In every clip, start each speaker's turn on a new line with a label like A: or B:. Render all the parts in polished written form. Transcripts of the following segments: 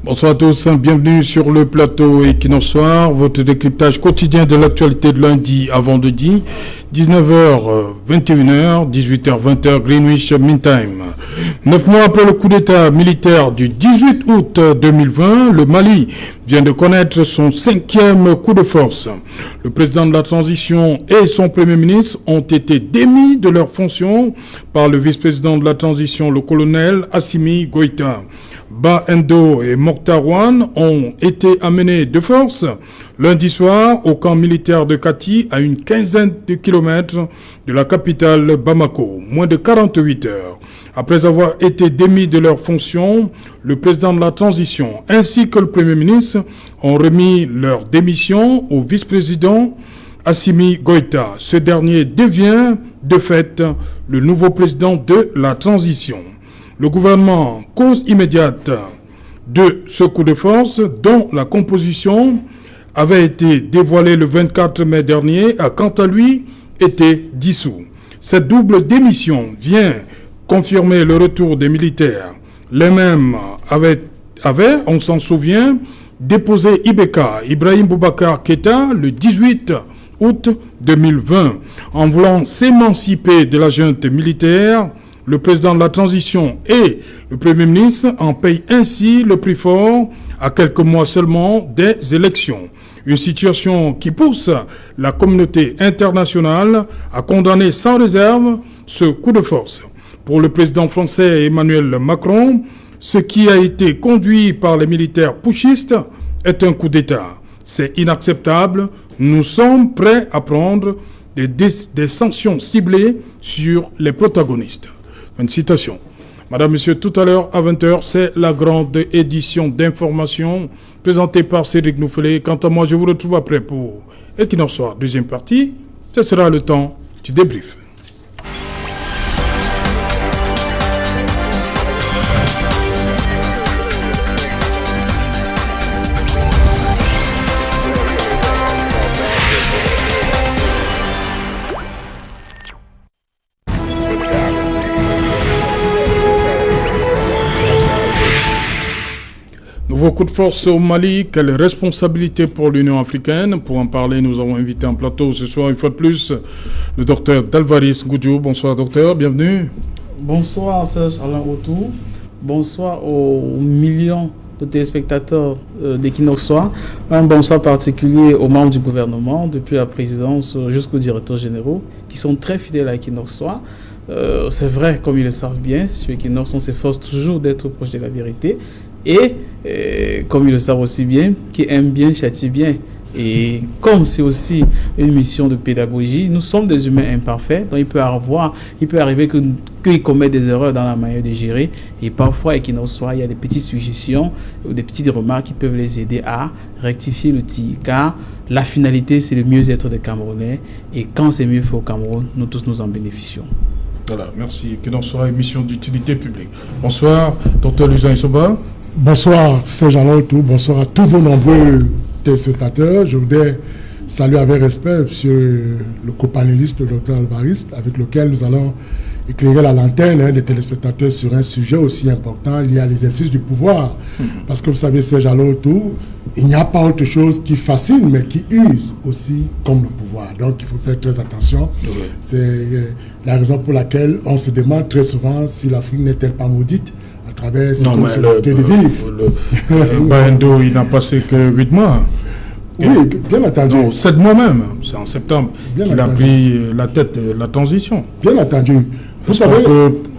A: Bonsoir à tous, bienvenue sur le plateau Equinox Soir, votre décryptage quotidien de l'actualité de lundi à vendredi, 19h, 21h, 18h, 20h, Greenwich Mean Time. 9 mois après le coup d'état militaire du 18 août 2020, le Mali vient de connaître son 5e coup de force. Le président de la transition et son premier ministre ont été démis de leurs fonctions par le vice-président de la transition, le colonel Assimi Goïta. Bah Endo et Mokhtar Ouane ont été amenés de force lundi soir au camp militaire de Kati, à une quinzaine de kilomètres de la capitale Bamako, moins de 48 heures. Après avoir été démis de leurs fonctions, le président de la transition ainsi que le premier ministre ont remis leur démission au vice-président Assimi Goïta. Ce dernier devient de fait le nouveau président de la transition. Le gouvernement, cause immédiate de ce coup de force, dont la composition avait été dévoilée le 24 mai dernier, a quant à lui été dissous. Cette double démission vient confirmer le retour des militaires. Les mêmes avaient, on s'en souvient, déposé Ibeka, Ibrahim Boubacar Keïta, le 18 août 2020. En voulant s'émanciper de la junte militaire, le président de la transition et le premier ministre en payent ainsi le prix fort à quelques mois seulement des élections. Une situation qui pousse la communauté internationale à condamner sans réserve ce coup de force. Pour le président français Emmanuel Macron, ce qui a été conduit par les militaires putschistes est un coup d'État. C'est inacceptable. Nous sommes prêts à prendre des sanctions ciblées sur les protagonistes. Une citation. Madame, Monsieur, tout à l'heure à 20h, c'est la grande édition d'information présentée par Cédric Noufelé. Quant à moi, je vous retrouve après pour Equinox Soir, deuxième partie. Ce sera le temps du débrief. Nouveau coup de force au Mali, quelle responsabilité pour l'Union africaine? Pour en parler, nous avons invité en plateau ce soir, une fois de plus, le docteur Dalvaris Goudjou. Bonsoir docteur, bienvenue.
B: Bonsoir Serge Alain Autou, bonsoir aux millions de téléspectateurs d'Equinox Soir. Un bonsoir particulier aux membres du gouvernement, depuis la présidence jusqu'aux directeurs généraux, qui sont très fidèles à Equinox Soir. C'est vrai, comme ils le savent bien, sur Equinox, on s'efforce toujours d'être proche de la vérité. Et comme ils le savent aussi bien, qui aime bien châtie bien. Et comme c'est aussi une mission de pédagogie, nous sommes des humains imparfaits, donc il peut arriver qu'ils commettent des erreurs dans la manière de gérer. Et parfois, il y a des petites suggestions ou des petites remarques qui peuvent les aider à rectifier le tir. Car la finalité, c'est le mieux-être des Camerounais. Et quand c'est mieux fait au Cameroun, nous tous nous en bénéficions.
A: Voilà, merci. Que dans soit émission d'utilité publique. Bonsoir, docteur Luzan Issoba.
C: Bonsoir, Serge Alain Autou. Bonsoir à tous vos nombreux téléspectateurs. Je voudrais saluer avec respect monsieur le copanéliste, le docteur Alvariste, avec lequel nous allons éclairer la lanterne des téléspectateurs sur un sujet aussi important lié à l'exercice du pouvoir. Parce que vous savez, Serge Alain Autou, il n'y a pas autre chose qui fascine, mais qui use aussi comme le pouvoir. Donc il faut faire très attention. C'est la raison pour laquelle on se demande très souvent si l'Afrique n'est-elle pas maudite à travers cette possibilité de vivre.
A: Baendo, il n'a passé que 8 mois.
C: Oui, bien entendu.
A: Non, 7 mois même. C'est en septembre qu'il a pris la tête de la transition.
C: Bien entendu. Vous savez...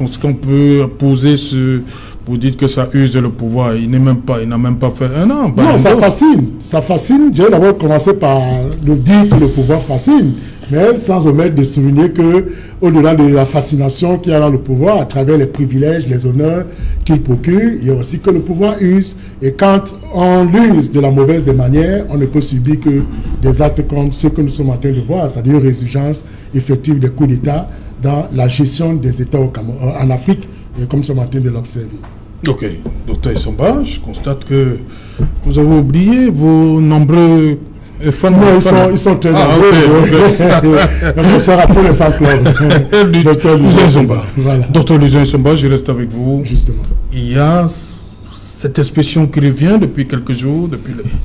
A: Est-ce qu'on peut poser ce... Vous dites que ça use le pouvoir. Il n'a même pas fait un an.
C: Non, ça fascine. Ça fascine. J'ai d'abord commencé par nous dire que le pouvoir fascine. Mais sans omettre de souligner que, au-delà de la fascination qu'il y a dans le pouvoir, à travers les privilèges, les honneurs qu'il procure, il y a aussi que le pouvoir use. Et quand on l'use de la mauvaise des manières, on ne peut subir que des actes comme ceux que nous sommes en train de voir, c'est-à-dire une résurgence effective des coups d'État dans la gestion des États en Afrique, comme nous sommes en train de l'observer.
A: Ok, docteur Issoba, je constate que vous avez oublié vos nombreux fans.
C: Non, ils sont très nombreux. Bonsoir à tous les fans clubs.
A: Docteur Luzan Issoba.
C: Voilà.
A: Docteur Luzan Issoba, je reste avec vous.
C: Justement.
A: Il y a cette expression qui revient depuis quelques jours,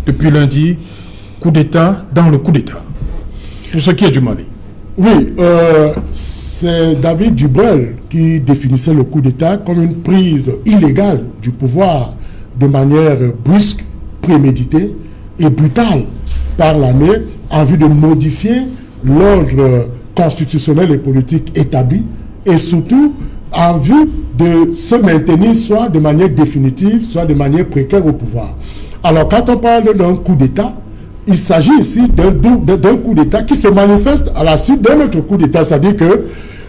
A: depuis lundi, coup d'État dans le coup d'État. Pour ce qui est du Mali.
C: Oui, c'est David Dubrel qui définissait le coup d'État comme une prise illégale du pouvoir de manière brusque, préméditée et brutale par l'armée en vue de modifier l'ordre constitutionnel et politique établi et surtout en vue de se maintenir soit de manière définitive, soit de manière précaire au pouvoir. Alors quand on parle d'un coup d'État, il s'agit ici d'un coup d'État qui se manifeste à la suite d'un autre coup d'État, c'est-à-dire que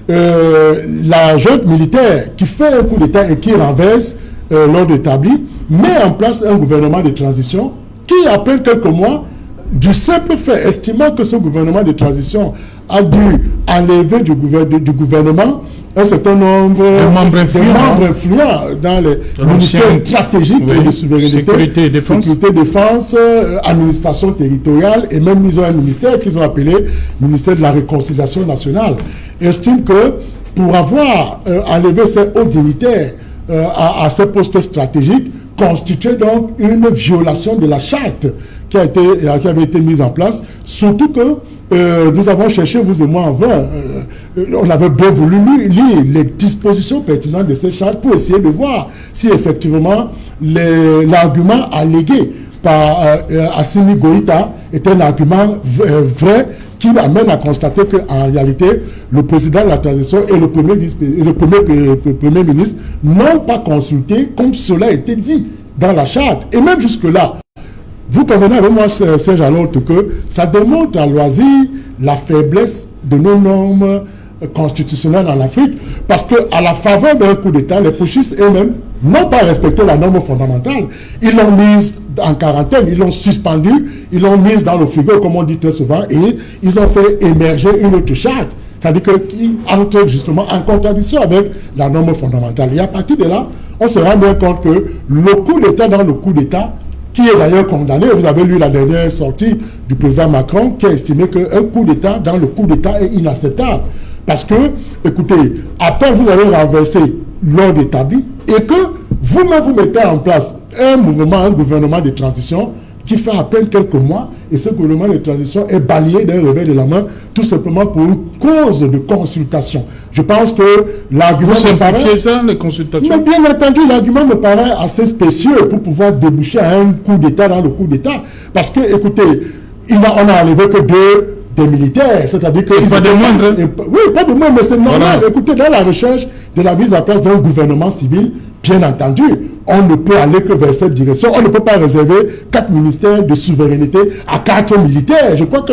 C: la junte militaire qui fait un coup d'État et qui renverse l'ordre établi met en place un gouvernement de transition qui, après quelques mois, du simple fait, estimant que ce gouvernement de transition a dû enlever du gouvernement un certain nombre de membres influents dans les ministères stratégiques de souveraineté, sécurité et défense, administration territoriale, et même ils ont un ministère qu'ils ont appelé ministère de la réconciliation nationale. Et estime que pour avoir enlevé ces hauts dignitaires à ces postes stratégiques, constituait donc une violation de la charte qui avait été mise en place, surtout que nous avons cherché, vous et moi, en vain, on avait bien voulu lire les dispositions pertinentes de cette charte pour essayer de voir si effectivement l'argument allégué par Assimi Goïta est un argument vrai qui amène à constater qu'en réalité, le président de la transition et le premier ministre n'ont pas consulté comme cela a été dit dans la charte. Et même jusque-là, vous convenez avec moi, Serge-Alain, que ça démontre à loisir la faiblesse de nos normes constitutionnelles en Afrique, parce qu'à la faveur d'un coup d'État, les putschistes eux-mêmes n'ont pas respecté la norme fondamentale. Ils l'ont mise en quarantaine, ils l'ont suspendue, ils l'ont mise dans le frigo, comme on dit très souvent, et ils ont fait émerger une autre charte, c'est-à-dire qui entre justement en contradiction avec la norme fondamentale. Et à partir de là, on se rend bien compte que le coup d'État dans le coup d'État, qui est d'ailleurs condamné, vous avez lu la dernière sortie du président Macron, qui a estimé qu'un coup d'État dans le coup d'État est inacceptable. Parce que, écoutez, après vous avez renversé l'ordre établi et que vous-même vous mettez en place un gouvernement de transition qui fait à peine quelques mois, et ce gouvernement de transition est balayé d'un revers de la main, tout simplement pour une cause de consultation. Je pense que l'argument
A: me paraît... ça, les consultations?
C: Mais bien entendu, l'argument me paraît assez spécieux pour pouvoir déboucher à un coup d'État dans le coup d'État. Parce que, écoutez, on n'a enlevé que des militaires, c'est-à-dire que...
A: Pas de moindre.
C: Oui, pas de moindre, mais c'est normal.
A: Voilà.
C: Écoutez, dans la recherche de la mise en place d'un gouvernement civil, bien entendu, on ne peut aller que vers cette direction. On ne peut pas réserver 4 ministères de souveraineté à 4 militaires. Je crois que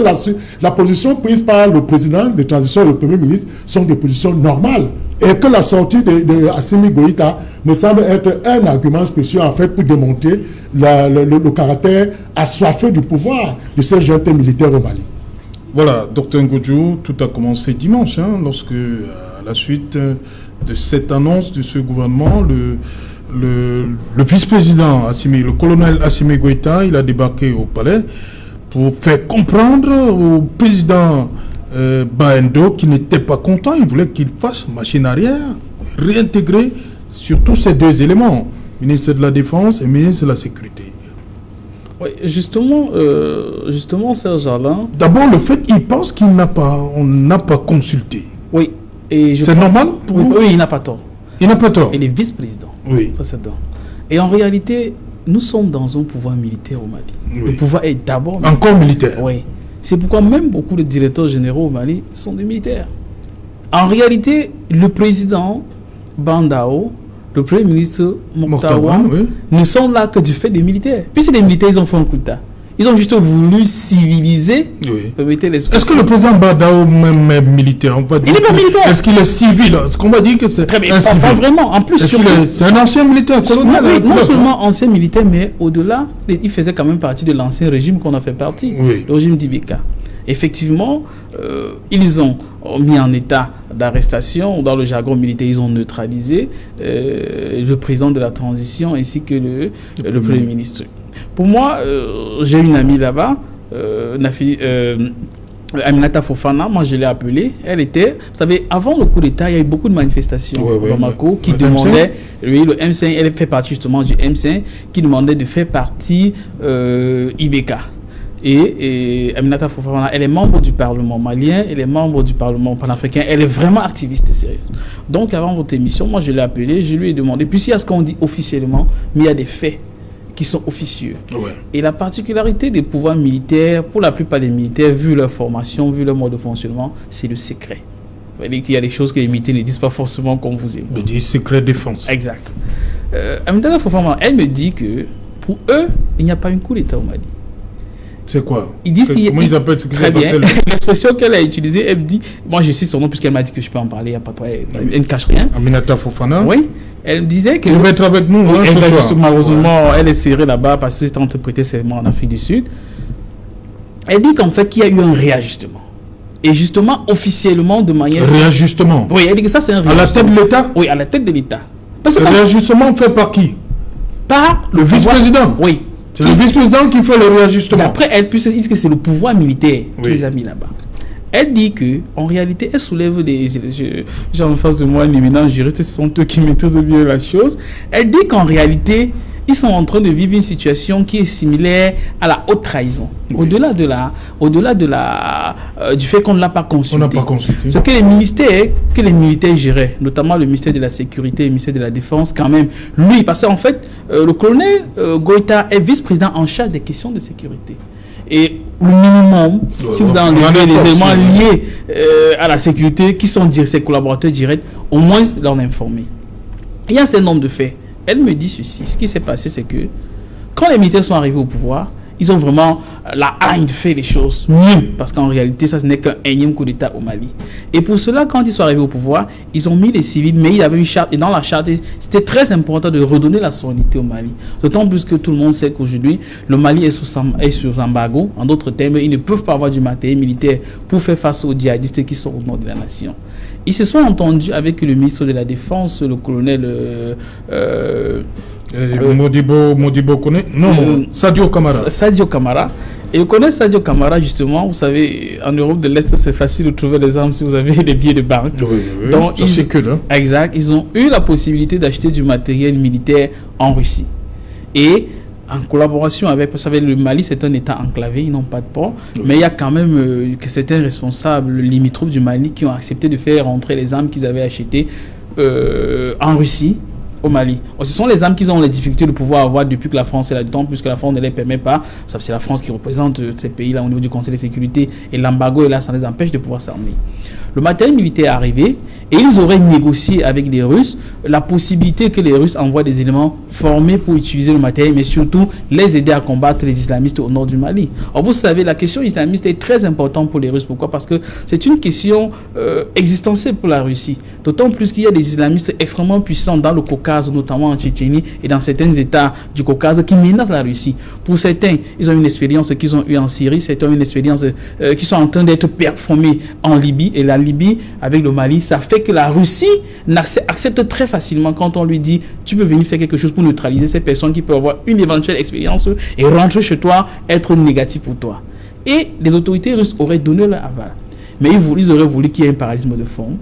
C: la position prise par le président de transition et le premier ministre sont des positions normales. Et que la sortie de Assimi Goïta me semble être un argument spécial en fait pour démontrer le caractère assoiffé du pouvoir de ces junte militaires au Mali.
A: Voilà, Dr Ngodjo, tout a commencé dimanche, lorsque, à la suite de cette annonce de ce gouvernement, le vice-président le colonel Assimi Goïta, il a débarqué au palais pour faire comprendre au président Baendo qu'il n'était pas content, il voulait qu'il fasse machine arrière, réintégrer surtout ces deux éléments, ministre de la Défense et ministre de la Sécurité.
B: Oui, justement, Serge Alain...
A: D'abord, le fait qu'il pense qu'on n'a pas consulté.
B: Oui.
A: C'est normal pour vous?
B: Oui, il n'a pas tort.
A: Il n'a pas tort.
B: Il est vice-président.
A: Oui.
B: Ça, c'est tort. Et en réalité, nous sommes dans un pouvoir militaire au Mali. Oui. Le pouvoir est d'abord...
A: Encore militaire.
B: Oui. C'est pourquoi même beaucoup de directeurs généraux au Mali sont des militaires. En réalité, le président Bandao, le premier ministre Mokhtar ne sont là que du fait des militaires. Puis c'est des militaires, ils ont fait un coup d'État. Ils ont juste voulu civiliser. Oui.
A: Est-ce que le président Bandao même est militaire?
B: Il n'est pas militaire.
A: Est-ce qu'il est civil? Est-ce qu'on va dire que c'est un civil?
B: Pas vraiment. En plus,
A: c'est un ancien militaire colonial.
B: Oui, non seulement ancien militaire, mais au-delà, il faisait quand même partie de l'ancien régime qu'on a fait partie, le régime d'Ibeka. Effectivement, ils ont mis en état d'arrestation, dans le jargon militaire, ils ont neutralisé le président de la transition ainsi que le premier ministre. Pour moi, j'ai une amie là-bas, Aminata Fofana, moi je l'ai appelée, elle était, vous savez, avant le coup d'État, il y a eu beaucoup de manifestations au Bamako qui demandaient, oui, le M5, elle fait partie justement du M5, qui demandait de faire partie IBK. Et Aminata Fofana, elle est membre du Parlement malien, elle est membre du Parlement panafricain, elle est vraiment activiste et sérieuse. Donc avant votre émission, moi je l'ai appelée, je lui ai demandé, puis il y a ce qu'on dit officiellement, mais il y a des faits qui sont officieux. Ouais. Et la particularité des pouvoirs militaires, pour la plupart des militaires, vu leur formation, vu leur mode de fonctionnement, c'est le secret. Vous voyez qu'il y a des choses que les militaires ne disent pas forcément comme vous et moi.
A: Le secret défense.
B: Exact. Aminata Fofana, elle me dit que pour eux, il n'y a pas un coup d'État au Mali.
A: C'est quoi?
B: Ils disent qu'il y a...
A: Comment ils appellent ce qui
B: Très bien. L'expression qu'elle a utilisée, elle me dit... Moi, je cite son nom puisqu'elle m'a dit que je peux en parler. Il n'y a pas de problème. Elle ne cache rien.
A: Aminata Fofana.
B: Oui. Elle me disait que...
A: Elle va être avec nous ce soir.
B: Malheureusement, elle est serrée là-bas parce que c'est en train de prêter serment en Afrique du Sud. Elle dit qu'en fait, qu'il y a eu un réajustement. Et justement, officiellement, de manière...
A: Réajustement?
B: Oui, elle dit que ça, c'est un réajustement.
A: À la tête de l'État?
B: Oui, à la tête de l'État.
A: Le réajustement fait par qui?
B: Par
A: le vice-président?
B: Oui.
A: C'est le vice-président qui fait le réajustement.
B: Après, elle dit que c'est le pouvoir militaire qui les a mis là-bas. Elle dit que, en réalité, elle soulève des... J'ai en face de moi un éminent juriste, ce sont eux qui maîtrisent bien la chose. Elle dit qu'en réalité, ils sont en train de vivre une situation qui est similaire à la haute trahison. Oui. Au-delà du fait qu'on ne l'a pas consulté.
A: On n'a pas consulté.
B: Ce que les militaires géraient, notamment le ministère de la Sécurité et le ministère de la Défense, quand même, lui, parce qu'en fait, le colonel Goïta est vice-président en charge des questions de sécurité. Et le minimum, si vous enlevez les éléments liés à la sécurité, qui sont ses collaborateurs directs, au moins l'en informer. Il y a un certain nombre de faits. Elle me dit ceci. Ce qui s'est passé, c'est que quand les militaires sont arrivés au pouvoir, ils ont vraiment la haine de faire les choses mieux. Parce qu'en réalité, ça ce n'est qu'un énième coup d'État au Mali. Et pour cela, quand ils sont arrivés au pouvoir, ils ont mis les civils, mais il y avait une charte. Et dans la charte, c'était très important de redonner la souveraineté au Mali. D'autant plus que tout le monde sait qu'aujourd'hui, le Mali est sous embargo. En d'autres termes, ils ne peuvent pas avoir du matériel militaire pour faire face aux djihadistes qui sont au nord de la nation. Ils se sont entendus avec le ministre de la Défense, le colonel...
A: Modibo connaît? Non, Sadio Kamara.
B: Sadio Kamara. Et vous connaissez Sadio Kamara, justement, vous savez, en Europe de l'Est, c'est facile de trouver des armes si vous avez des billets de banque.
A: Oui.
B: Donc, exact. Ils ont eu la possibilité d'acheter du matériel militaire en Russie. Et en collaboration avec, vous savez, le Mali, c'est un État enclavé, ils n'ont pas de port, mais il y a quand même certains responsables limitrophes du Mali qui ont accepté de faire rentrer les armes qu'ils avaient achetées en Russie, au Mali. Ce sont les armes qu'ils ont les difficultés de pouvoir avoir depuis que la France est là-dedans, puisque la France ne les permet pas. C'est la France qui représente ces pays-là au niveau du Conseil de sécurité, et l'embargo est là, ça les empêche de pouvoir s'armer. Le matériel militaire est arrivé et ils auraient négocié avec les Russes la possibilité que les Russes envoient des éléments formés pour utiliser le matériel, mais surtout les aider à combattre les islamistes au nord du Mali. Or, vous savez, la question islamiste est très importante pour les Russes. Pourquoi? Parce que c'est une question existentielle pour la Russie. D'autant plus qu'il y a des islamistes extrêmement puissants dans le Caucase, notamment en Tchétchénie et dans certains États du Caucase qui menacent la Russie. Pour certains, ils ont une expérience qu'ils ont eue en Syrie, certains ont une expérience qui sont en train d'être performés en Libye, et la Libye avec le Mali, ça fait que la Russie accepte très facilement quand on lui dit tu peux venir faire quelque chose pour neutraliser ces personnes qui peuvent avoir une éventuelle expérience et rentrer chez toi, être négatif pour toi. Et les autorités russes auraient donné leur aval. Mais ils auraient voulu qu'il y ait un parallélisme de fonds,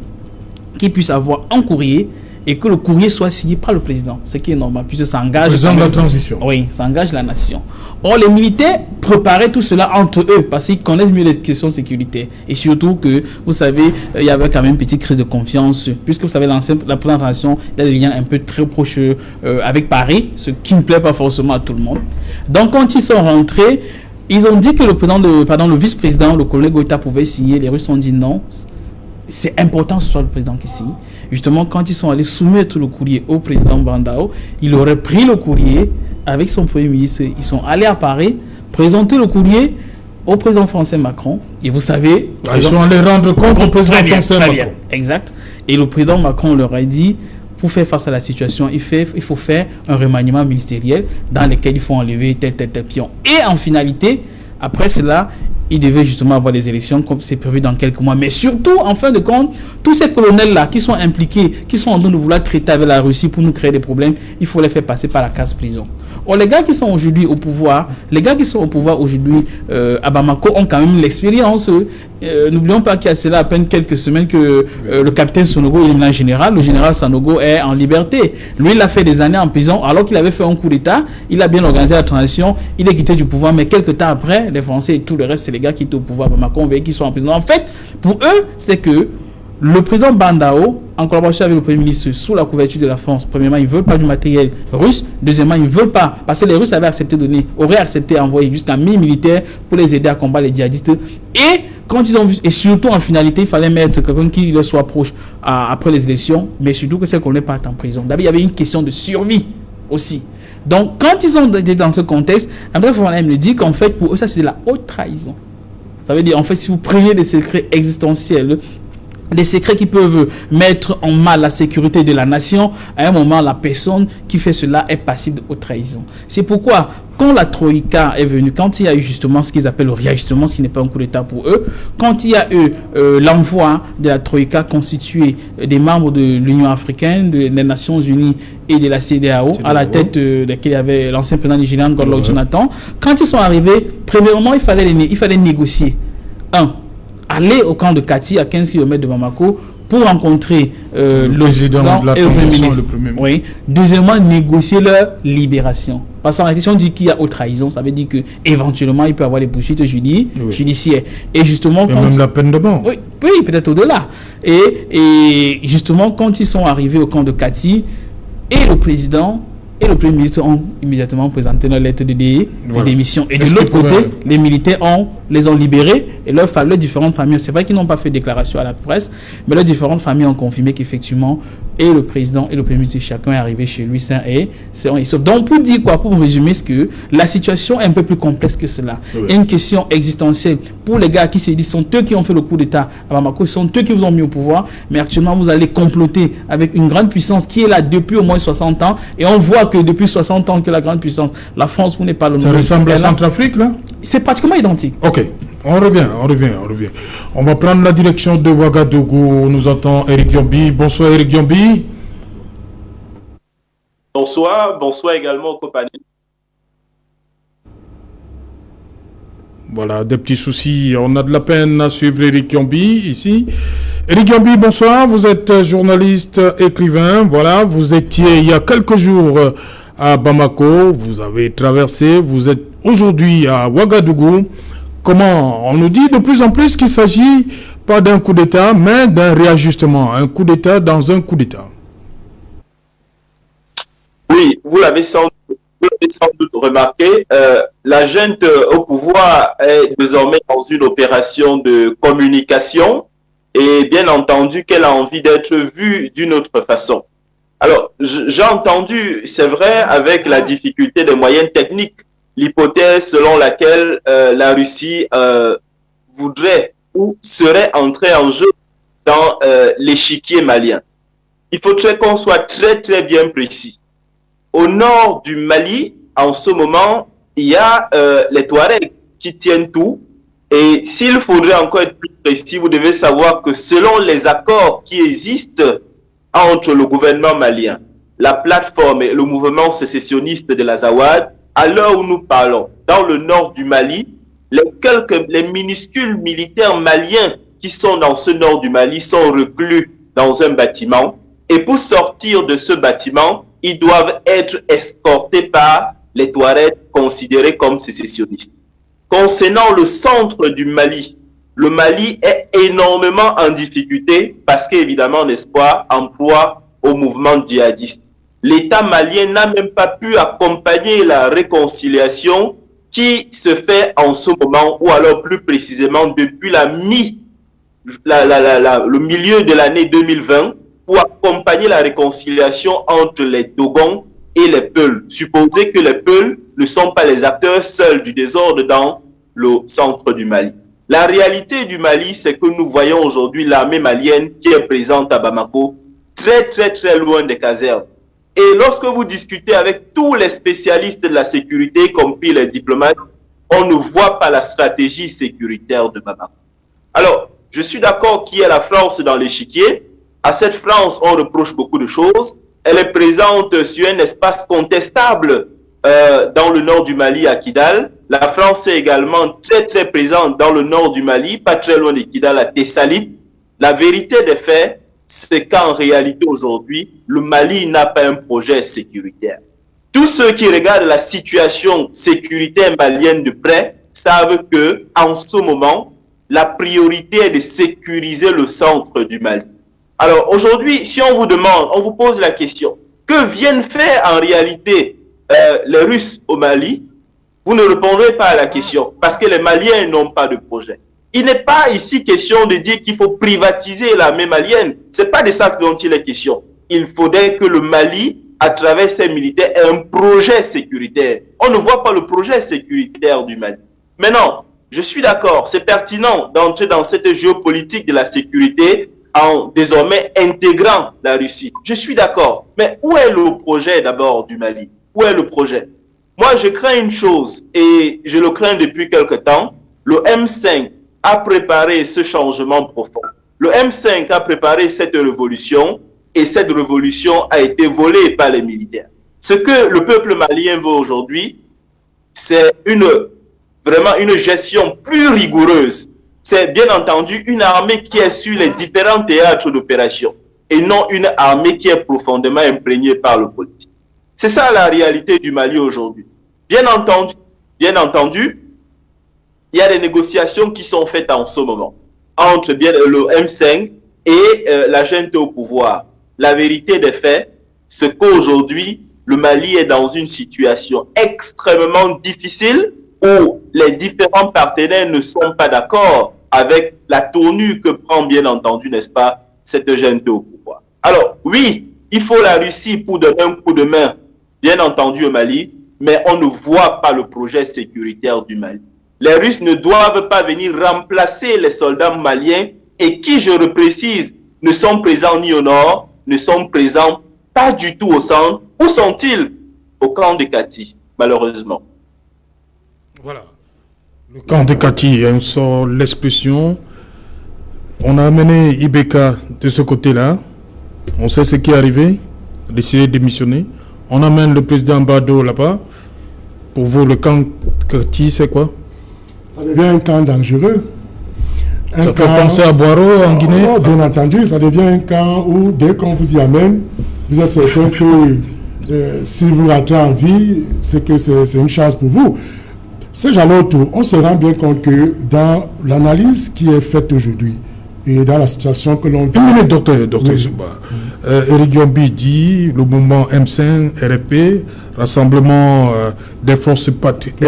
B: qu'ils puissent avoir un courrier et que le courrier soit signé par le président, ce qui est normal, puisque ça engage...
A: Le président de la transition.
B: Oui, ça engage la nation. Or, les militaires préparaient tout cela entre eux, parce qu'ils connaissent mieux les questions sécuritaires. Et surtout que, vous savez, il y avait quand même une petite crise de confiance, puisque vous savez, la première transition, il y a des liens un peu très proches avec Paris, ce qui ne plaît pas forcément à tout le monde. Donc, quand ils sont rentrés, ils ont dit que le vice-président, le collègue Goïta pouvait signer. Les Russes ont dit non. C'est important que ce soit le président qui signe. Justement, quand ils sont allés soumettre le courrier au président Bandao, il aurait pris le courrier avec son premier ministre. Ils sont allés à Paris, présenter le courrier au président français Macron. Et vous savez...
A: Ils sont allés rendre compte au président français Macron.
B: Bien, exact. Et le président Macron leur a dit, pour faire face à la situation, il faut faire un remaniement ministériel dans lequel il faut enlever tel pion. Et en finalité, après cela, il devait justement avoir des élections comme c'est prévu dans quelques mois. Mais surtout, en fin de compte, tous ces colonels-là qui sont impliqués, qui sont en train de vouloir traiter avec la Russie pour nous créer des problèmes, il faut les faire passer par la case prison. Or, les gars qui sont aujourd'hui au pouvoir, aujourd'hui à Bamako ont quand même l'expérience. N'oublions pas qu'il y a cela à peine quelques semaines que le capitaine Sanogo est le général. Le général Sanogo est en liberté. Lui, il a fait des années en prison alors qu'il avait fait un coup d'État. Il a bien organisé la transition. Il est quitté du pouvoir. Mais quelques temps après, les Français et tout le reste, c'est les gars qui étaient au pouvoir à Bamako. On veut qu'ils soient en prison. En fait, pour eux, c'était que le président Bandao, en collaboration avec le Premier ministre, sous la couverture de la France, premièrement, ils ne veulent pas du matériel russe. Deuxièmement, ils ne veulent pas, parce que les Russes auraient accepté d'envoyer juste un militaire pour les aider à combattre les djihadistes. Et quand ils ont vu, et surtout en finalité, il fallait mettre quelqu'un qui leur soit proche après les élections, mais surtout que c'est qu'on ne parte en prison. D'abord, il y avait une question de survie aussi. Donc, quand ils ont été dans ce contexte, André Fofana me dit qu'en fait, pour eux, ça c'est de la haute trahison. Ça veut dire, en fait, si vous preniez des secrets existentiels, des secrets qui peuvent mettre en mal la sécurité de la nation, à un moment, la personne qui fait cela est passible de haute trahison. C'est pourquoi, quand la Troïka est venue, quand il y a eu justement ce qu'ils appellent le réajustement, ce qui n'est pas un coup d'État pour eux, quand il y a eu l'envoi de la Troïka constituée des membres de l'Union africaine, des Nations Unies et de la CEDEAO, à la tête de laquelle il y avait l'ancien président nigérian Goodluck Jonathan, quand ils sont arrivés, premièrement, il fallait négocier. Aller au camp de Kati, à 15 km de Bamako, pour rencontrer le président et le Premier ministre. Oui. Deuxièmement, négocier leur libération. Parce qu'en réalité, si on dit qu'il y a haute trahison, ça veut dire qu'éventuellement, il peut y avoir des poursuites judiciaires. Et justement,
A: même la peine de mort.
B: Oui, peut-être au-delà. Et justement, quand ils sont arrivés au camp de Kati, et le président et le Premier ministre ont immédiatement présenté leur lettre de démission. Et de l'autre côté, les militaires les ont libérés et leurs différentes familles. C'est vrai qu'ils n'ont pas fait de déclaration à la presse, mais leurs différentes familles ont confirmé qu'effectivement, et le président et le Premier ministre, chacun est arrivé chez lui sain et sauf. Donc, pour dire quoi, pour résumer, c'est que la situation est un peu plus complexe que cela. Il y a une question existentielle pour les gars qui se disent, sont eux qui ont fait le coup d'État à Bamako, sont eux qui vous ont mis au pouvoir, mais actuellement, vous allez comploter avec une grande puissance qui est là depuis au moins 60 ans, et on voit que depuis 60 ans que la grande puissance, la France, vous n'est pas le nom.
A: Ça ressemble à Centrafrique, là?
B: C'est pratiquement identique.
A: Ok, on revient. On va prendre la direction de Ouagadougou. Nous attend Eric Yombi. Bonsoir Eric Yombi.
D: Bonsoir également aux compagnies.
A: Voilà, des petits soucis. On a de la peine à suivre Eric Yombi ici. Eric Yombi, bonsoir. Vous êtes journaliste, écrivain. Voilà, vous étiez il y a quelques jours à Bamako. Vous avez traversé. Vous êtes aujourd'hui à Ouagadougou. Comment? On nous dit de plus en plus qu'il s'agit pas d'un coup d'État, mais d'un réajustement. Un coup d'État dans un coup d'État.
D: Oui, vous l'avez sans doute remarqué, la junte au pouvoir est désormais dans une opération de communication et bien entendu qu'elle a envie d'être vue d'une autre façon. Alors, j'ai entendu, c'est vrai, avec la difficulté des moyens techniques, l'hypothèse selon laquelle la Russie voudrait ou serait entrée en jeu dans l'échiquier malien. Il faudrait qu'on soit très très bien précis. Au nord du Mali, en ce moment, il y a les Touaregs qui tiennent tout. Et s'il faudrait encore être plus précis, vous devez savoir que selon les accords qui existent entre le gouvernement malien, la plateforme et le mouvement sécessionniste de l'Azawad, à l'heure où nous parlons, dans le nord du Mali, les minuscules militaires maliens qui sont dans ce nord du Mali sont reclus dans un bâtiment. Et pour sortir de ce bâtiment, ils doivent être escortés par les Touaregs considérés comme sécessionnistes. Concernant le centre du Mali, le Mali est énormément en difficulté parce qu'évidemment, n'est-ce pas, emploie au mouvement djihadiste. L'État malien n'a même pas pu accompagner la réconciliation qui se fait en ce moment, ou alors plus précisément depuis le milieu de l'année 2020, pour accompagner la réconciliation entre les Dogons et les Peuls. Supposez que les Peuls ne sont pas les acteurs seuls du désordre dans le centre du Mali. La réalité du Mali, c'est que nous voyons aujourd'hui l'armée malienne qui est présente à Bamako, très très très loin des casernes. Et lorsque vous discutez avec tous les spécialistes de la sécurité, y compris les diplomates, on ne voit pas la stratégie sécuritaire de Bamako. Alors, je suis d'accord qu'il y a la France dans l'échiquier. À cette France, on reproche beaucoup de choses. Elle est présente sur un espace contestable dans le nord du Mali, à Kidal. La France est également très présente dans le nord du Mali, pas très loin de Kidal, à Tessalit. La vérité des faits, c'est qu'en réalité aujourd'hui, le Mali n'a pas un projet sécuritaire. Tous ceux qui regardent la situation sécuritaire malienne de près savent que, en ce moment, la priorité est de sécuriser le centre du Mali. Alors aujourd'hui, si on vous demande, on vous pose la question, que viennent faire en réalité les Russes au Mali? Vous ne répondrez pas à la question, parce que les Maliens n'ont pas de projet. Il n'est pas ici question de dire qu'il faut privatiser l'armée malienne. C'est pas de ça dont il est question. Il faudrait que le Mali, à travers ses militaires, ait un projet sécuritaire. On ne voit pas le projet sécuritaire du Mali. Maintenant, je suis d'accord, c'est pertinent d'entrer dans cette géopolitique de la sécurité en désormais intégrant la Russie. Je suis d'accord. Mais où est le projet d'abord du Mali? Où est le projet? Moi, je crains une chose, et je le crains depuis quelque temps. Le M5 a préparé ce changement profond. Le M5 a préparé cette révolution, et cette révolution a été volée par les militaires. Ce que le peuple malien veut aujourd'hui, c'est vraiment une gestion plus rigoureuse. C'est bien entendu une armée qui est sur les différents théâtres d'opération, et non une armée qui est profondément imprégnée par le politique. C'est ça la réalité du Mali aujourd'hui. Bien entendu, il y a des négociations qui sont faites en ce moment entre le M5 et la junte au pouvoir. La vérité des faits, c'est qu'aujourd'hui, le Mali est dans une situation extrêmement difficile où les différents partenaires ne sont pas d'accord avec la tournure que prend, bien entendu, n'est-ce pas, cette junte au pouvoir. Alors, oui, il faut la Russie pour donner un coup de main, bien entendu, au Mali, mais on ne voit pas le projet sécuritaire du Mali. Les Russes ne doivent pas venir remplacer les soldats maliens et qui, je le précise, ne sont présents ni au nord, ne sont présents pas du tout au centre. Où sont-ils? Au camp de Kati, malheureusement.
A: Voilà. Le camp de Kati, on sort l'expression. On a amené Ibeka de ce côté-là. On sait ce qui est arrivé. Décidé de démissionner. On amène le président Bado là-bas. Pour vous, le camp de Kati, c'est quoi?
C: Ça devient un camp dangereux.
A: Ça fait penser à Boiro en Guinée?
C: Oh, bien entendu, ça devient un camp où, dès qu'on vous y amène, vous êtes certain que si vous rentrez en vie, c'est que c'est une chance pour vous. C'est jamais autour. On se rend bien compte que dans l'analyse qui est faite aujourd'hui et dans la situation que l'on vit...
A: Une minute, docteur Souba. Eric Diombi dit le mouvement M5, RFP, Rassemblement des forces patriotiques,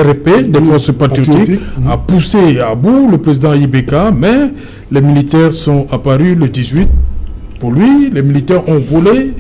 A: a poussé à bout le président Ibeka, mais les militaires sont apparus le 18. Pour lui, les militaires ont volé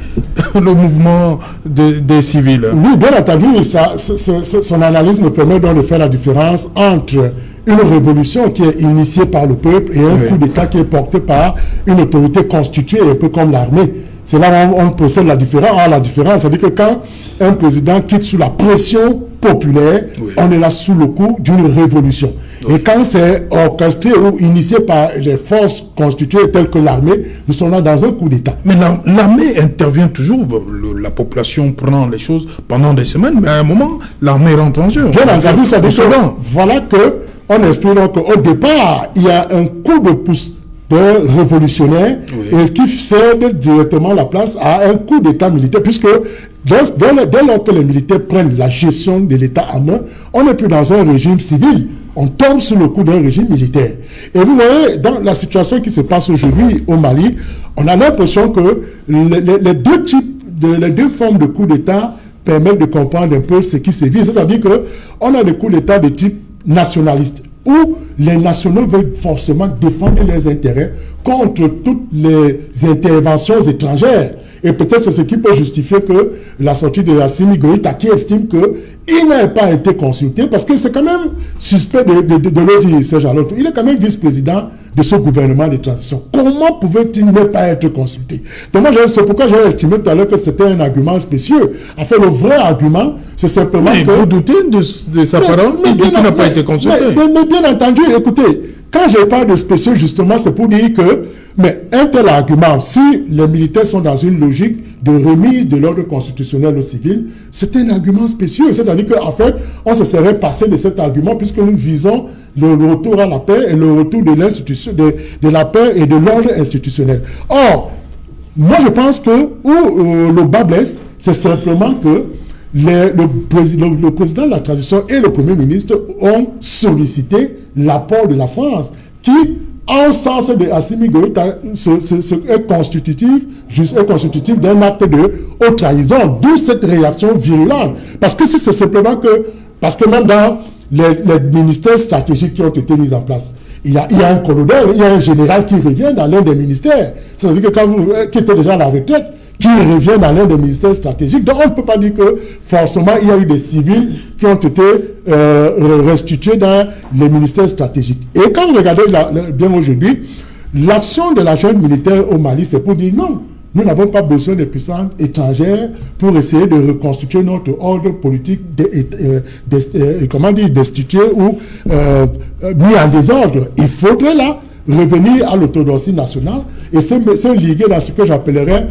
A: le mouvement des civils.
C: Oui, bien entendu, son analyse me permet donc de faire la différence entre une révolution qui est initiée par le peuple et un coup d'État qui est porté par une autorité constituée, un peu comme l'armée. C'est là où on possède la différence. La différence, c'est-à-dire que quand un président quitte sous la pression populaire, on est là sous le coup d'une révolution. Et quand c'est orchestré ou initié par les forces constituées telles que l'armée, nous sommes là dans un coup d'État.
A: Mais l'armée intervient toujours, la population prend les choses pendant des semaines, mais à un moment, l'armée rentre en jeu.
C: Bien entendu, ça veut dire voilà que on explique qu'au départ, il y a un coup de pouce d'un révolutionnaire et qui cède directement la place à un coup d'État militaire, puisque dès lors que les militaires prennent la gestion de l'État en main, on n'est plus dans un régime civil, on tombe sous le coup d'un régime militaire. Et vous voyez, dans la situation qui se passe aujourd'hui au Mali, on a l'impression que les deux formes de coup d'État permettent de comprendre un peu ce qui se vit. C'est-à-dire qu'on a des coups d'État de type nationaliste, où les nationaux veulent forcément défendre leurs intérêts contre toutes les interventions étrangères. Et peut-être c'est ce qui peut justifier que la sortie de Assimi Goïta, qui estime qu'il n'a pas été consulté, parce que c'est quand même suspect de le dire, Serge Alot. Il est quand même vice-président de ce gouvernement de transition. Comment pouvait-il ne pas être consulté? Donc moi, c'est pourquoi j'ai estimé tout à l'heure que c'était un argument spécieux. En fait, le vrai argument, c'est simplement que...
A: Vous doutez de sa parole? Il dit qu'il n'a pas été consulté.
C: Mais bien entendu, écoutez, quand je parle de spécieux, justement, c'est pour dire que, mais un tel argument, si les militaires sont dans une logique de remise de l'ordre constitutionnel au civil, c'est un argument spécieux. C'est-à-dire qu'en fait, on se serait passé de cet argument puisque nous visons le retour à la paix et le retour de l'institution, de la paix et de l'ordre institutionnel. Or, moi je pense que où le bas blesse, c'est simplement que le président de la transition et le Premier ministre ont sollicité l'apport de la France qui, en sens de Assimi Goïta, est constitutif d'un acte de haute trahison, d'où cette réaction virulente. Parce que si c'est simplement que, parce que même dans les ministères stratégiques qui ont été mis en place, il y a un colonel, il y a un général qui revient dans l'un des ministères. C'est-à-dire que qui était déjà à la retraite, qui revient dans l'un des ministères stratégiques. Donc on ne peut pas dire que forcément il y a eu des civils qui ont été restitués dans les ministères stratégiques. Et quand vous regardez bien aujourd'hui, l'action de la junte militaire au Mali, c'est pour dire non. Nous n'avons pas besoin des puissances étrangères pour essayer de reconstituer notre ordre politique destitué ou mis en désordre. Il faudrait là revenir à l'orthodoxie nationale et se liguer dans ce que j'appellerais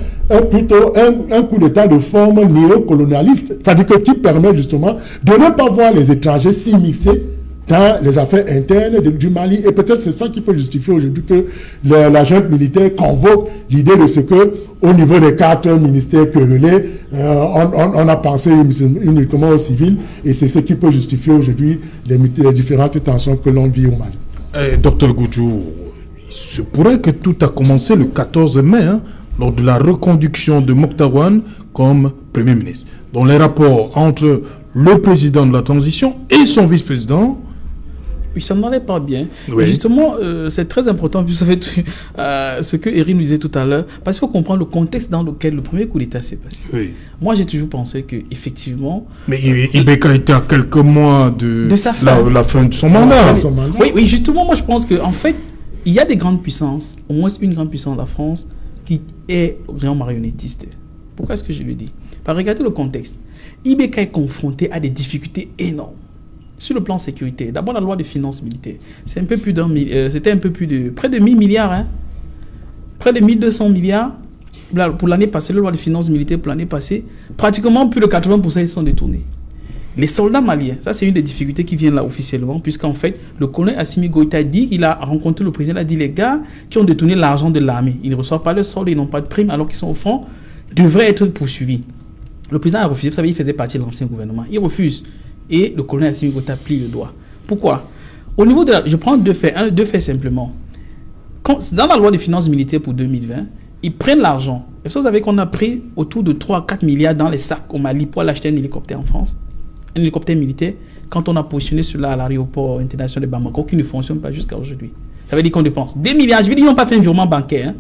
C: plutôt un coup d'état de forme néocolonialiste, c'est-à-dire qui permet justement de ne pas voir les étrangers s'immiscer dans les affaires internes du Mali. Et peut-être c'est ça qui peut justifier aujourd'hui que la junte militaire convoque l'idée de ce que, au niveau des 4 ministères querellés, on a pensé uniquement aux civils, et c'est ce qui peut justifier aujourd'hui les différentes tensions que l'on vit au Mali.
A: Docteur Goudjou, il se pourrait que tout a commencé le 14 mai, lors de la reconduction de Mokhtar comme Premier ministre. Dans les rapports entre le président de la transition et son vice-président,
B: oui, ça n'allait pas bien.
A: Oui.
B: Et justement, c'est très important, puisque ce que Erin nous disait tout à l'heure, parce qu'il faut comprendre le contexte dans lequel le premier coup d'État s'est passé.
A: Oui.
B: Moi, j'ai toujours pensé qu'effectivement...
A: Mais Ibeka était à quelques mois de
B: sa fin.
A: La fin de son mandat.
B: Oui, justement, moi, je pense qu'en fait, il y a des grandes puissances, au moins une grande puissance, la France, qui est vraiment marionnettiste. Pourquoi est-ce que je le dis? Regardez le contexte. Ibeka est confronté à des difficultés énormes. Sur le plan sécurité, d'abord la loi de finances militaires, c'était un peu plus de près de 1000 milliards, près de 1200 milliards pour l'année passée, la loi de finances militaires pour l'année passée, pratiquement plus de 80% ils sont détournés. Les soldats maliens, ça c'est une des difficultés qui viennent là officiellement, puisqu'en fait, le colonel Assimi Goïta dit, il a rencontré le président, il a dit les gars qui ont détourné l'argent de l'armée, ils ne reçoivent pas le solde, ils n'ont pas de prime alors qu'ils sont au front, devraient être poursuivis. Le président a refusé, vous savez, il faisait partie de l'ancien gouvernement, il refuse. Et le colonel Assimi Goïta plie le doigt. Pourquoi? Au niveau de je prends deux faits simplement. Dans la loi de finances militaires pour 2020, ils prennent l'argent. Est-ce que vous savez qu'on a pris autour de 3 à 4 milliards dans les sacs au Mali pour aller acheter un hélicoptère en France? Un hélicoptère militaire, quand on a positionné cela à l'aéroport international de Bamako, qui ne fonctionne pas jusqu'à aujourd'hui. Ça veut dire qu'on dépense 2 milliards. Je veux dire, ils n'ont pas fait un virement bancaire.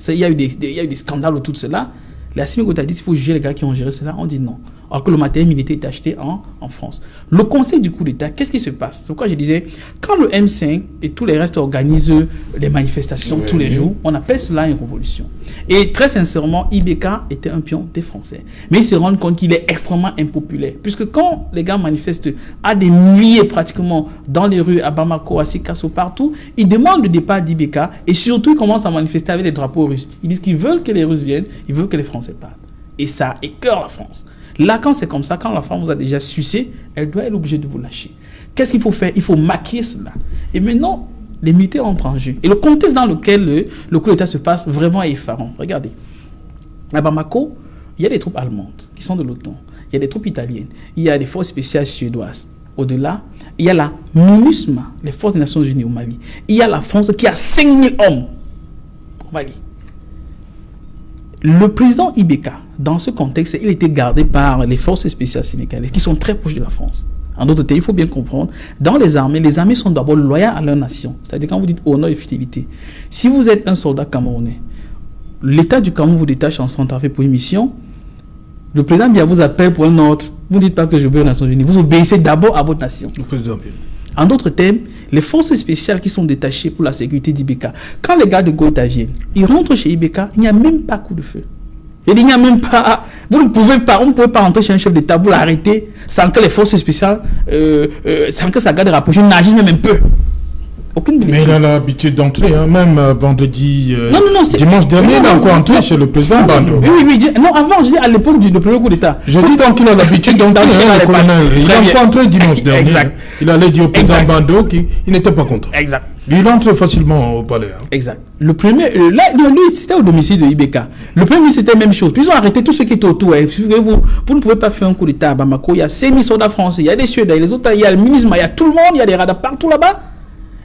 B: Il y a eu des scandales autour de cela. Assimi Goïta dit qu'il faut juger les gars qui ont géré cela. On dit non. Alors que le matériel militaire est acheté en France. Le conseil du coup d'État, qu'est-ce qui se passe? C'est pourquoi je disais, quand le M5 et tous les restes organisent les manifestations tous les jours, on appelle cela une révolution. Et très sincèrement, Ibeka était un pion des Français. Mais ils se rendent compte qu'il est extrêmement impopulaire. Puisque quand les gars manifestent à des milliers pratiquement dans les rues, à Bamako, à Sikasso, partout, ils demandent le départ d'Ibeka et surtout ils commencent à manifester avec les drapeaux russes. Ils disent qu'ils veulent que les Russes viennent, ils veulent que les Français partent. Et ça écœure la France. Là, quand c'est comme ça, quand la femme vous a déjà sucé, elle doit être obligée de vous lâcher. Qu'est-ce qu'il faut faire? Il faut maquiller cela. Et maintenant, les militaires entrent en jeu. Et le contexte dans lequel le coup d'État se passe vraiment est effarant. Regardez. À Bamako, il y a des troupes allemandes qui sont de l'OTAN. Il y a des troupes italiennes. Il y a des forces spéciales suédoises. Au-delà, il y a la MINUSMA, les forces des Nations Unies au Mali. Il y a la France qui a 5000 hommes au Mali. Le président Ibeka, dans ce contexte, il était gardé par les forces spéciales sénégalaises qui sont très proches de la France. En d'autres termes, il faut bien comprendre, dans les armées sont d'abord loyales à leur nation. C'est-à-dire quand vous dites honneur et fidélité. Si vous êtes un soldat camerounais, l'État du Cameroun vous détache en Centrafrique pour une mission. Le président Biya vous appelle pour un ordre. Vous ne dites pas que j'obéis aux Nations Unies. Vous obéissez d'abord à votre nation.
A: Le président.
B: En d'autres termes, les forces spéciales qui sont détachées pour la sécurité d'Ibeka, quand les gars de Goïta viennent, ils rentrent chez Ibeka, il n'y a même pas coup de feu. Il n'y a même pas... Vous ne pouvez pas, on ne peut pas rentrer chez un chef d'État, vous l'arrêtez, sans que les forces spéciales, sans que ça garde rapproché, n'agisse même un peu. Aucune
A: mais il a l'habitude d'entrer, hein, même vendredi, dimanche dernier, il a encore entré chez le président Bando.
B: Oui, non, avant, je dis à l'époque du premier coup d'État.
A: Je dis donc qu'il a l'habitude d'entrer, le colonel. Il a encore entré dimanche dernier.
B: Exact.
A: Il allait dire au président Bando qu'il n'était pas content.
B: Exact.
A: Il entre facilement au palais. Hein.
B: Exact. Le premier, lui, c'était au domicile de Ibeka. Le premier ministre, c'était la même chose. Puis ils ont arrêté tous ceux qui étaient autour. Vous ne pouvez pas faire un coup d'État à Bamako. Il y a 6 soldats français, il y a des Suédois, les autres, il y a le ministre, il y a tout le monde, il y a des radars partout là-bas.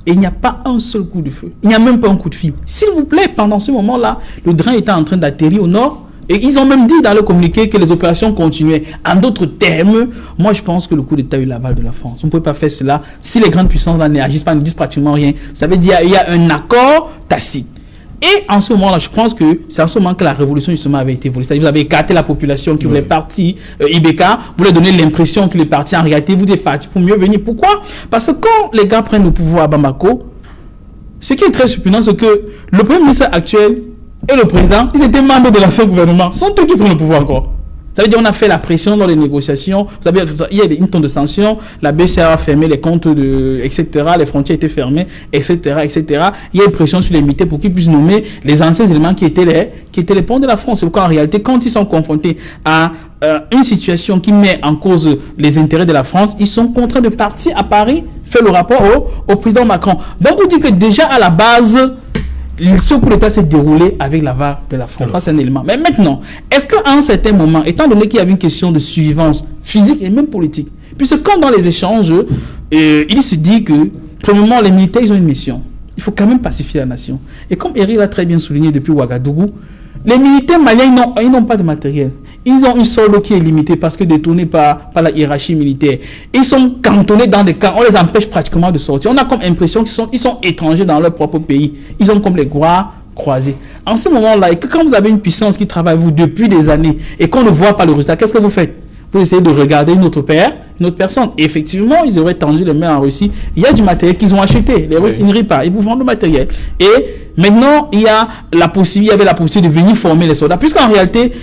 B: Et il n'y a pas un seul coup de feu. Il n'y a même pas un coup de fil. S'il vous plaît, pendant ce moment-là, le train était en train d'atterrir au nord. Et ils ont même dit dans le communiqué que les opérations continuaient. En d'autres termes, moi je pense que le coup d'État a eu l'aval de la France. On ne peut pas faire cela. Si les grandes puissances là n'agissent pas, ne disent pratiquement rien, ça veut dire qu'il y a un accord tacite. Et en ce moment-là, je pense que c'est en ce moment que la révolution justement avait été volée. C'est-à-dire vous avez écarté la population qui voulait partir, Ibeka, vous leur donnez l'impression qu'il est parti. En réalité, vous êtes parti pour mieux venir. Pourquoi? Parce que quand les gars prennent le pouvoir à Bamako, ce qui est très surprenant, c'est que le premier ministre actuel et le président, ils étaient membres de l'ancien gouvernement. Ce sont eux qui prennent le pouvoir encore. Ça veut dire qu'on a fait la pression dans les négociations. Vous savez, il y a une tonne de sanctions. La BCA a fermé les comptes, etc. Les frontières étaient fermées, etc., etc. Il y a une pression sur les militaires pour qu'ils puissent nommer les anciens éléments qui étaient les ponts de la France. C'est pourquoi, en réalité, quand ils sont confrontés à une situation qui met en cause les intérêts de la France, ils sont contraints de partir à Paris, faire le rapport au président Macron. Donc, on dit que déjà à la base, ce coup d'État s'est déroulé avec l'aval de la France. C'est un élément. Mais maintenant, est-ce qu'à un certain moment, étant donné qu'il y avait une question de survivance physique et même politique, puisque quand dans les échanges, il se dit que, premièrement, les militaires, ils ont une mission. Il faut quand même pacifier la nation. Et comme Eric l'a très bien souligné depuis Ouagadougou, les militaires maliens, ils n'ont pas de matériel. Ils ont une solde qui est limitée parce que détournée par la hiérarchie militaire. Ils sont cantonnés dans des camps. On les empêche pratiquement de sortir. On a comme impression qu'ils sont étrangers dans leur propre pays. Ils ont comme les bras croisés. En ce moment-là, et que quand vous avez une puissance qui travaille vous depuis des années et qu'on ne voit pas le résultat, qu'est-ce que vous faites? Vous essayez de regarder une autre personne. Et effectivement, ils auraient tendu les mains en Russie. Il y a du matériel qu'ils ont acheté. Les Russes, ils ne rient pas. Ils vous vendent le matériel. Et maintenant, il y avait la possibilité de venir former les soldats. Puisqu'en réalité,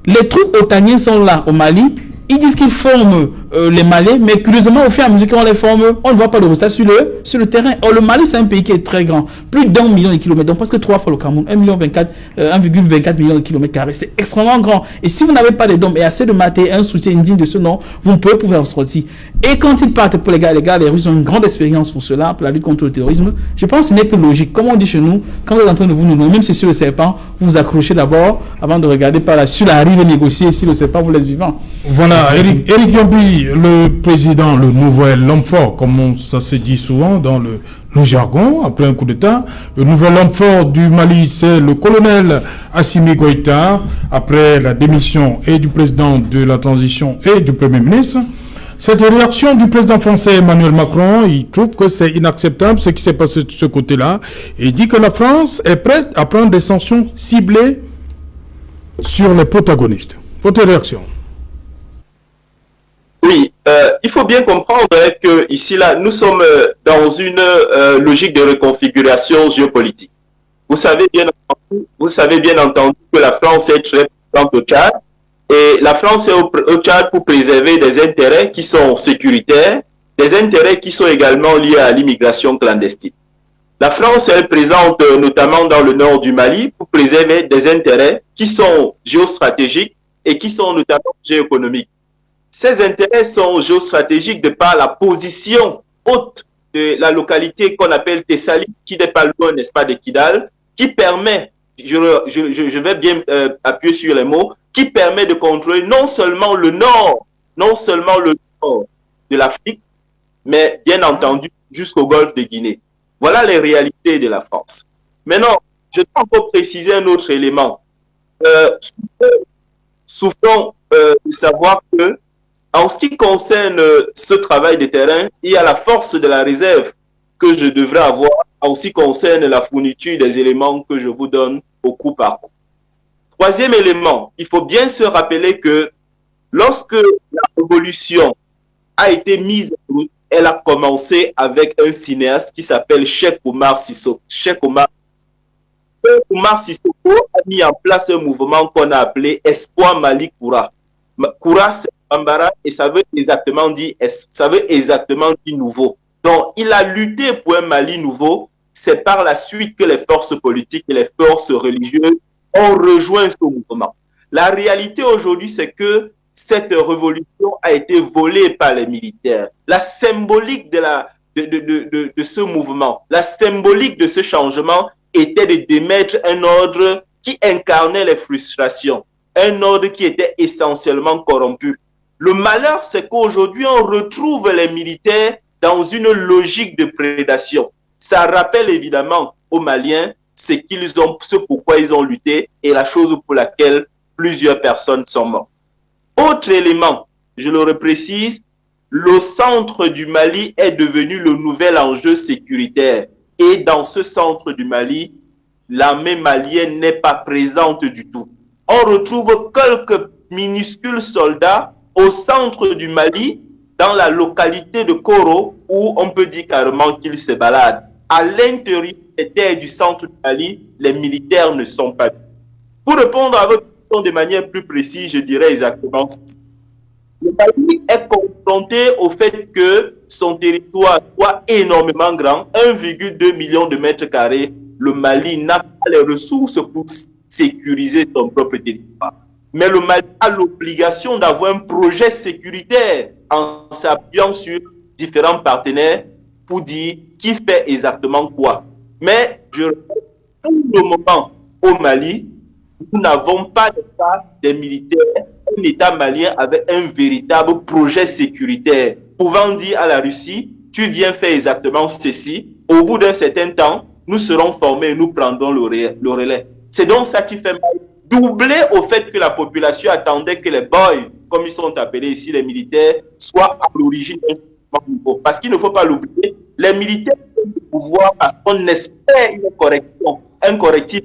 B: les troupes otaniennes sont là au Mali. Ils disent qu'ils forment les Maliens, mais curieusement, au fur et à mesure qu'on les forme, on ne voit pas le résultat sur le terrain. Or, le Mali, c'est un pays qui est très grand. Plus d'1 million de kilomètres, donc presque 3 fois le Cameroun. 1,24 million de kilomètres carrés. C'est extrêmement grand. Et si vous n'avez pas de dômes et assez de matériel, un soutien indigne de ce nom, vous ne pouvez pouvoir en sortir. Et quand ils partent pour les Russes ont une grande expérience pour cela, pour la lutte contre le terrorisme. Je pense que ce n'est que logique. Comme on dit chez nous, quand vous êtes en train de vous nommer, même si c'est sur le serpent, vous vous accrochez d'abord avant de regarder par là sur la rive et négocier si le serpent vous laisse vivant.
A: Voilà, Eric Yombi, le président, le nouvel homme fort, comme ça se dit souvent dans le jargon, après un coup d'État. Le nouvel homme fort du Mali, c'est le colonel Assimi Goïta, après la démission et du président de la transition et du premier ministre. Cette réaction du président français Emmanuel Macron, il trouve que c'est inacceptable ce qui s'est passé de ce côté-là. Et il dit que la France est prête à prendre des sanctions ciblées sur les protagonistes. Votre réaction?
D: Oui, il faut bien comprendre que ici là, nous sommes dans une logique de reconfiguration géopolitique. Vous savez bien entendu que la France est très présente au Tchad et la France est au Tchad pour préserver des intérêts qui sont sécuritaires, des intérêts qui sont également liés à l'immigration clandestine. La France est présente notamment dans le nord du Mali pour préserver des intérêts qui sont géostratégiques et qui sont notamment géoéconomiques. Ces intérêts sont géostratégiques de par la position haute de la localité qu'on appelle Tessali, qui n'est pas loin, n'est-ce pas, de Kidal, qui permet, je vais bien appuyer sur les mots, qui permet de contrôler non seulement le nord de l'Afrique, mais bien entendu jusqu'au golfe de Guinée. Voilà les réalités de la France. Maintenant, je dois encore préciser un autre élément. Souffrons de savoir que en ce qui concerne ce travail de terrain, il y a la force de la réserve que je devrais avoir en ce qui concerne la fourniture des éléments que je vous donne au coup par coup. Troisième élément, il faut bien se rappeler que lorsque la révolution a été mise en route, elle a commencé avec un cinéaste qui s'appelle Cheikh Oumar Sissoko. Cheikh Oumar Sissoko a mis en place un mouvement qu'on a appelé Espoir Mali Koura. Koura, c'est Bambara et ça veut exactement dire nouveau. Donc, il a lutté pour un Mali nouveau. C'est par la suite que les forces politiques et les forces religieuses ont rejoint ce mouvement. La réalité aujourd'hui, c'est que cette révolution a été volée par les militaires. La symbolique de ce mouvement, la symbolique de ce changement était de démettre un ordre qui incarnait les frustrations, un ordre qui était essentiellement corrompu. Le malheur, c'est qu'aujourd'hui, on retrouve les militaires dans une logique de prédation. Ça rappelle évidemment aux Maliens ce pourquoi ils ont lutté et la chose pour laquelle plusieurs personnes sont mortes. Autre élément, je le reprécise, le centre du Mali est devenu le nouvel enjeu sécuritaire. Et dans ce centre du Mali, l'armée malienne n'est pas présente du tout. On retrouve quelques minuscules soldats au centre du Mali, dans la localité de Koro, où on peut dire carrément qu'ils se baladent. À l'intérieur des terres du centre du Mali, les militaires ne sont pas. Pour répondre à votre question de manière plus précise, je dirais exactement ceci. Le Mali est confronté au fait que son territoire soit énormément grand, 1,2 million de mètres carrés. Le Mali n'a pas les ressources pour sécuriser son propre territoire. Mais le Mali a l'obligation d'avoir un projet sécuritaire en s'appuyant sur différents partenaires pour dire qui fait exactement quoi. Mais pour le moment, au Mali, nous n'avons pas des militaires, un État malien avec un véritable projet sécuritaire, pouvant dire à la Russie, tu viens faire exactement ceci, au bout d'un certain temps, nous serons formés et nous prendrons le relais. C'est donc ça qui fait mal. Doublé au fait que la population attendait que les boys, comme ils sont appelés ici, les militaires, soient à l'origine d'un changement nouveau. Parce qu'il ne faut pas l'oublier, les militaires ont le pouvoir parce qu'on espère une correction, un correctif.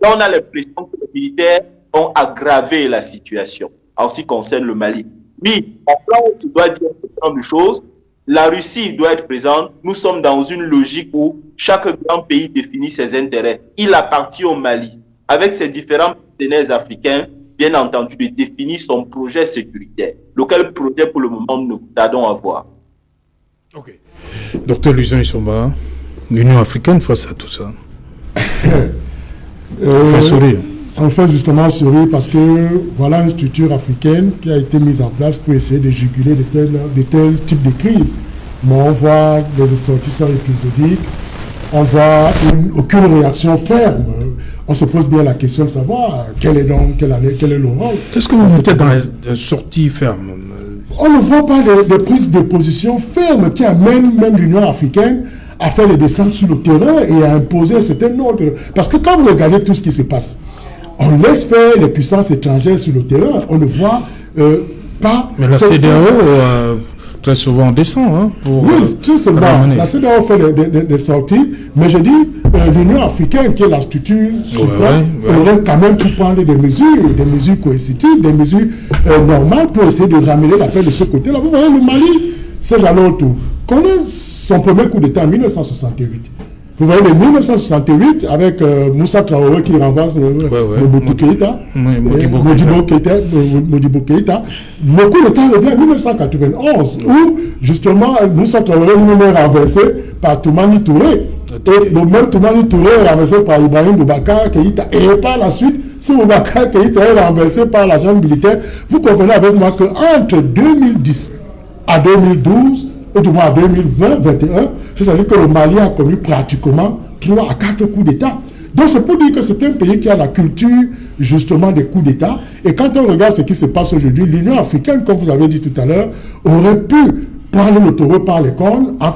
D: Là, on a l'impression que les militaires ont aggravé la situation en ce qui concerne le Mali. Oui, en plan, tu dois dire ce genre de choses. La Russie doit être présente. Nous sommes dans une logique où chaque grand pays définit ses intérêts. Il appartient au Mali, avec ses différents partenaires africains, bien entendu, de définir son projet sécuritaire. Lequel projet, pour le moment, nous tardons à voir.
A: Ok. Docteur Lucien Issomba, l'Union africaine face à tout ça.
C: Ça me fait justement sourire parce que voilà une structure africaine qui a été mise en place pour essayer de juguler de tels types de crises. Mais on voit des sorties épisodiques, on voit aucune réaction ferme. On se pose bien la question de savoir quel est le rôle.
A: Qu'est-ce que vous mettez dans les sorties fermes?
C: On ne voit pas des prises de position fermes qui amènent même l'Union africaine à faire les descentes sur le terrain et à imposer un certain ordre. Parce que quand vous regardez tout ce qui se passe, on laisse faire les puissances étrangères sur le terrain. On ne voit pas...
A: Mais la CEDEAO, très souvent, descend. Hein,
C: oui, très souvent. La CEDEAO fait des sorties. Mais je dis, l'Union africaine, qui est la structure suprême, aurait quand même pu prendre des mesures coercitives, des mesures normales pour essayer de ramener la paix de ce côté-là. Vous voyez, le Mali, c'est Jallo Touré, connaît son premier coup d'État en 1968. Vous voyez, en 1968, avec Moussa Traoré qui renverse Modibo Keïta, le coup d'État revient en 1991, où justement Moussa Traoré est renversé par Toumani Touré. Et le même Toumani Touré est renversé par Ibrahim Boubacar Keïta. Et par la suite, si Boubacar Keïta est renversé par la junte militaire, vous convenez avec moi qu'entre 2010 à 2012, ou du moins en 2020-2021, c'est-à-dire que le Mali a connu pratiquement 3 à 4 coups d'État. Donc c'est pour dire que c'est un pays qui a la culture justement des coups d'État. Et quand on regarde ce qui se passe aujourd'hui, l'Union africaine, comme vous avez dit tout à l'heure, aurait pu prendre le taureau par les cornes en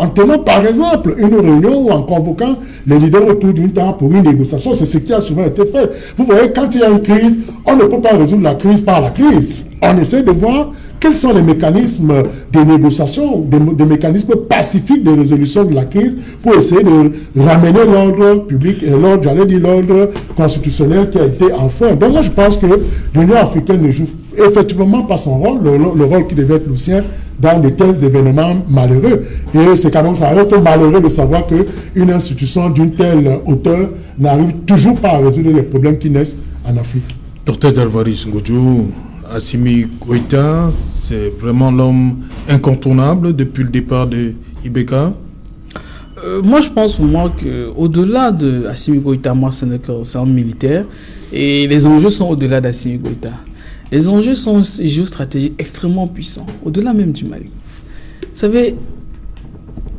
C: tenant par exemple une réunion ou en convoquant les leaders autour d'une table pour une négociation. C'est ce qui a souvent été fait. Vous voyez, quand il y a une crise, on ne peut pas résoudre la crise par la crise. On essaie de voir quels sont les mécanismes de négociation, des mécanismes pacifiques de résolution de la crise pour essayer de ramener l'ordre public et l'ordre constitutionnel qui a été en fond. Donc moi je pense que l'Union africaine ne joue effectivement pas son rôle, le rôle qui devait être le sien dans de tels événements malheureux. Et c'est quand même, ça reste malheureux de savoir qu'une institution d'une telle hauteur n'arrive toujours pas à résoudre les problèmes qui naissent en Afrique.
A: Docteur Dalvaris Ngodjo, Assimi Goïta, c'est vraiment l'homme incontournable depuis le départ de Ibeka.
B: Moi, je pense pour moi qu'au-delà de Assimi Goïta, moi, c'est un militaire. Et les enjeux sont au-delà d'Assimi Goïta. Les enjeux sont géostratégiques extrêmement puissants, au-delà même du Mali. Vous savez,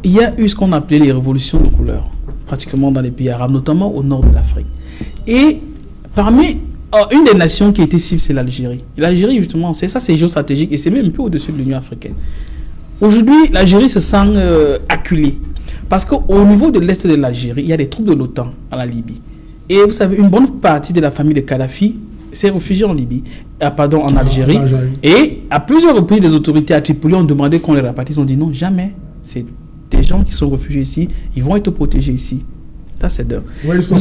B: il y a eu ce qu'on appelait les révolutions de couleur, pratiquement dans les pays arabes, notamment au nord de l'Afrique. Et parmi une des nations qui a été cible, c'est l'Algérie. L'Algérie, justement, c'est géostratégique et c'est même un peu au-dessus de l'Union africaine. Aujourd'hui, l'Algérie se sent acculée. Parce qu'au niveau de l'est de l'Algérie, il y a des troupes de l'OTAN à la Libye. Et vous savez, une bonne partie de la famille de Kadhafi s'est réfugiée en Libye, en Algérie. Et à plusieurs reprises, les autorités à Tripoli ont demandé qu'on les rapatrie. Ils ont dit non, jamais. C'est des gens qui sont réfugiés ici, ils vont être protégés ici. Ça, c'est dingue.
C: Oui,
B: ils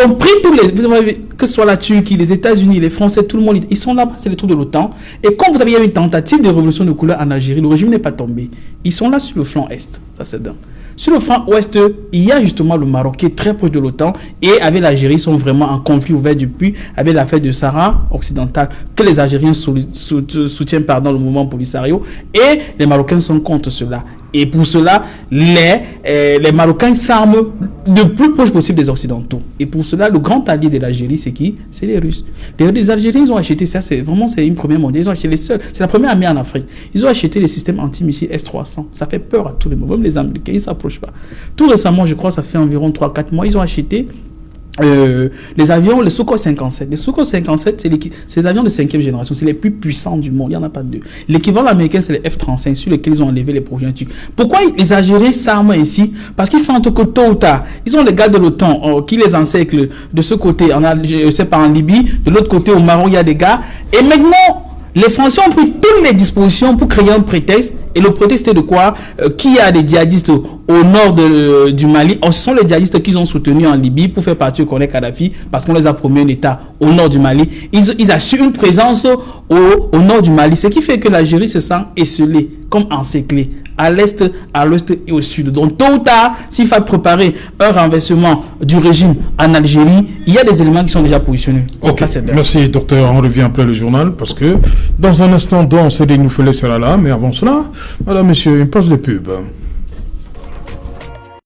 B: ont pris tous les... Vous savez, que ce soit la Turquie, les États-Unis, les Français, tout le monde, ils sont là-bas, c'est les troupes de l'OTAN. Et quand vous avez eu une tentative de révolution de couleur en Algérie, le régime n'est pas tombé. Ils sont là sur le flanc Est. Ça, c'est dingue. Sur le flanc ouest, il y a justement le Maroc qui est très proche de l'OTAN et avec l'Algérie, ils sont vraiment en conflit ouvert depuis avec l'affaire de Sahara occidental que les Algériens soutiennent le mouvement Polisario et les Marocains sont contre cela. Et pour cela, les Marocains s'arment le plus proche possible des Occidentaux. Et pour cela, le grand allié de l'Algérie, c'est qui? C'est les Russes. Les Algériens, ils ont acheté ça, c'est une première mondiale. Ils ont acheté les seuls. C'est la première armée en Afrique. Ils ont acheté les systèmes anti-missiles S-300. Ça fait peur à tous les moments. Même les Américains, ils ne s'approchent pas. Tout récemment, je crois, ça fait environ 3-4 mois, ils ont acheté les avions, les Sukhoi 57. Les Sukhoi 57, c'est les avions de 5e génération. C'est les plus puissants du monde. Il n'y en a pas deux. L'équivalent américain, c'est les F-35 sur lesquels ils ont enlevé les projectiles. Pourquoi les Algériens s'arment ici? Parce qu'ils sentent que tôt ou tard, ils ont les gars de l'OTAN qui les encerclent de ce côté, en Libye. De l'autre côté, au Maroc, il y a des gars. Et maintenant, les Français ont pris toutes les dispositions pour créer un prétexte. Et le prétexte est de quoi? Qu'il y a des djihadistes au nord du Mali. Ce sont les djihadistes qu'ils ont soutenus en Libye pour faire partie du colonel Kadhafi parce qu'on les a promis un État au nord du Mali. Ils assurent une présence au nord du Mali. Ce qui fait que l'Algérie se sent esselée, comme encerclée, à l'est, à l'ouest et au sud. Donc tôt ou tard, s'il faut préparer un renversement du régime en Algérie, il y a des éléments qui sont déjà positionnés.
A: Ok, merci docteur. On revient après le journal parce que dans un instant, Cédric nous fait laisser là, mais avant cela, madame, monsieur, une pause de pub.